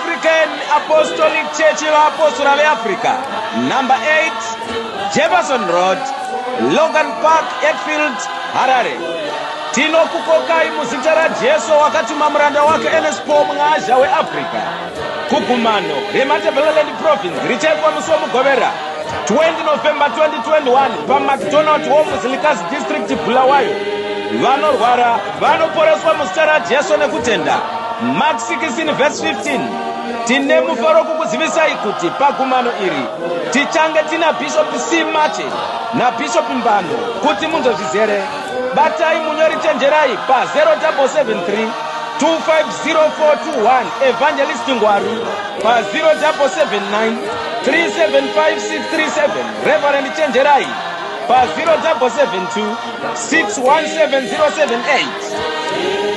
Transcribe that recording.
African Apostolic Church yevaapostoli veafrica, number 8 Jefferson Road, Logan Park, Eckfield, Harare. Tinokukokai muzita raJesu wakatuma muranda wake Enespo Mng'azha weAfrica kugumano reMatabeleland Province richaitwa musi womugovera 20 November 2021 paMcDonald womuZilikazi District Bulawayo. Vanorwara vanoporeswa muzita raJesu nekutenda. Mark 16 verse 15. Tine mufaro kukuzivisai kuti pagumano iri tichange tina Bishop C. Mache na Bishop Mbano kuti munzozvizere. Batai munyori chenjerai pa 0773 250421 Evangelist Ngwaru pa 0779 375 Reverend Chenjerai pa 0772 617078.